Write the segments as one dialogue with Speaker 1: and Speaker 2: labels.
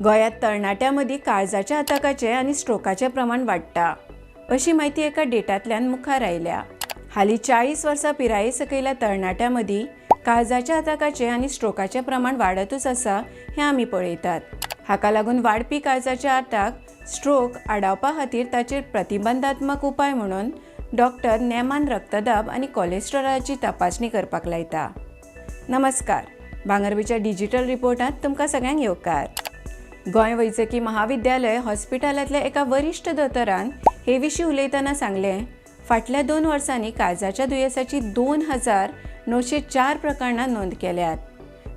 Speaker 1: गोंयांत तरणाट्यांमदीं काळजाच्या आताकाचें आनी स्ट्रोकाचें प्रमाण वाडटा अशी माहिती एका डेटांतल्यान मुखार आयल्या। हालीं 40 वर्सां पिराये सकयल्या तरणाट्यांमदीं काळजाच्या आताकाचें आनी स्ट्रोकाचें प्रमाण वाडतच आसा हें आमी पळयतात। हाका लागून वाडपी काळजाच्या आताक स्ट्रोक आडावपा खातीर ताचेर प्रतिबंधात्मक उपाय म्हणून डॉक्टर नेमान रक्तदाब आनी कोलेस्टेरॉलाची तपासणी करपाक लायता। नमस्कार, भांगरभूंयच्या डिजिटल रिपोर्टांत तुमकां सगळ्यांक येवकार। गोंय वैजकी महाविद्यालय हॉस्पिटलांतल्या एका वरिश्ठ दोतोरान हे विशीं उलयतना सांगलें, फाटल्या 2 वर्सांनी काळजाच्या दुयेंसाची 2904 प्रकरणां नोंद केल्यात।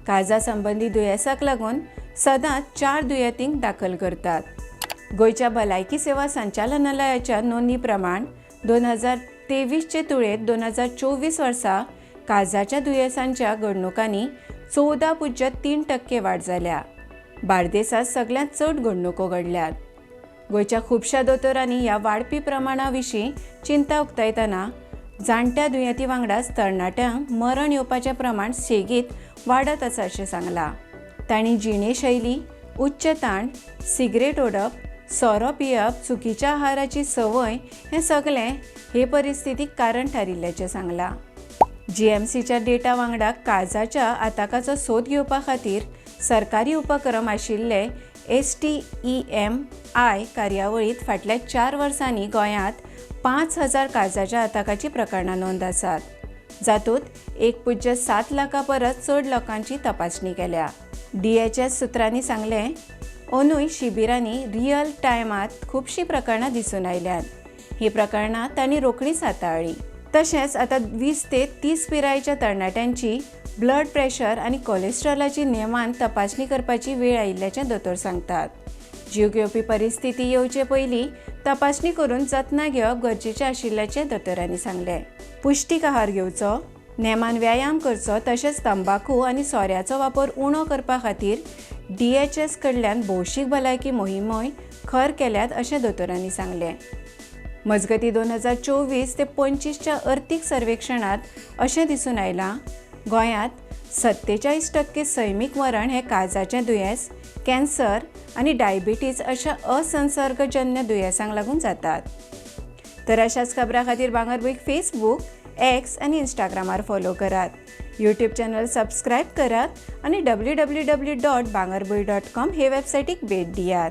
Speaker 1: काळजा संबंधी दुयेंसाक लागून सदांच 4 दुयेंतींक दाखल करतात। गोंयच्या भलायकी सेवा संचालनालयाच्या नोंदणी प्रमाण 2023चे तुळेंत 2024 वर्सा काळजाच्या दुयेंसांच्या घडणुकांनी 14.3% वाड जाल्या। बार्देसांत सगळ्यांत चड घडणुको घडल्यात। गोंयच्या खुबश्या दोतोरांनी ह्या वाडपी प्रमाणा विशीं चिंता उक्तायतना जाणट्या दुयेंती वांगडाच तरणाट्यांक मरण येवपाचें प्रमाण सेगीत वाडत आसा अशें सांगलां। तांणी जिणेशैली, उच्च ताण, सिगरेट ओडप, सोरो पियप, चुकीच्या आहाराची संवय हें सगळें हे परिस्थितीक कारण थारिल्ल्याचें सांगलां। GMCच्या डेटा वांगडा काळजाच्या आताकाचो सोद घेवपा खातीर सरकारी उपक्रम आशिल्ले STEMI कार्यावळींत फाटल्या 4 वर्सांनी गोंयांत 5000 काळजाच्या आताकाची प्रकरणां नोंद आसात, जातूंत 1.7 लाखां परस चड लोकांची तपासणी केल्या। DHS सुत्रांनी सांगलें, अंदूय शिबिरांनी रियल टायमांत खुबशीं प्रकरणां दिसून आयल्यात। ही प्रकरणां तांणी रोखडीच हाताळ्ळी। तशेंच आतां 20 ते 30 पिरायेच्या तरणाट्यांची ब्लड प्रेशर आनी कोलेस्टेरॉलाची नेमान तपासणी करपाची वेळ आयिल्ल्याचें दोतोर सांगतात। जीव घेवपी परिस्थिती येवचे पयलीं तपासणी करून जतनाय घेवप गरजेचें आशिल्ल्याचें दोतोरांनी सांगलें। पुष्टीक आहार घेवचो, नेमान व्यायाम करचो, तशेंच तंबाखू आनी सोऱ्याचो वापर उणो करपा खातीर DHS कडल्यान भौशीक भलायकी मोहिमूय खर केल्यात अशें दोतोरांनी सांगलें। मजगतीं 2024 ते 25च्या अर्थीक सर्वेक्षणांत अशें दिसून आयलां, गोंयांत 47% सैमीक मरण हें काळजाचें दुयेंस, कॅन्सर आनी डायबिटीज अशा असंसर्गजन्य दुयेंसांक लागून जातात। तर अशाच खबरां खातीर भांगरभूंयक फेसबूक, X आनी इंस्टाग्रामार फॉलो करात। YouTube चॅनल सबस्क्रायब करात आनी www.bangarboy.com हे वेबसायटीक भेट दियात।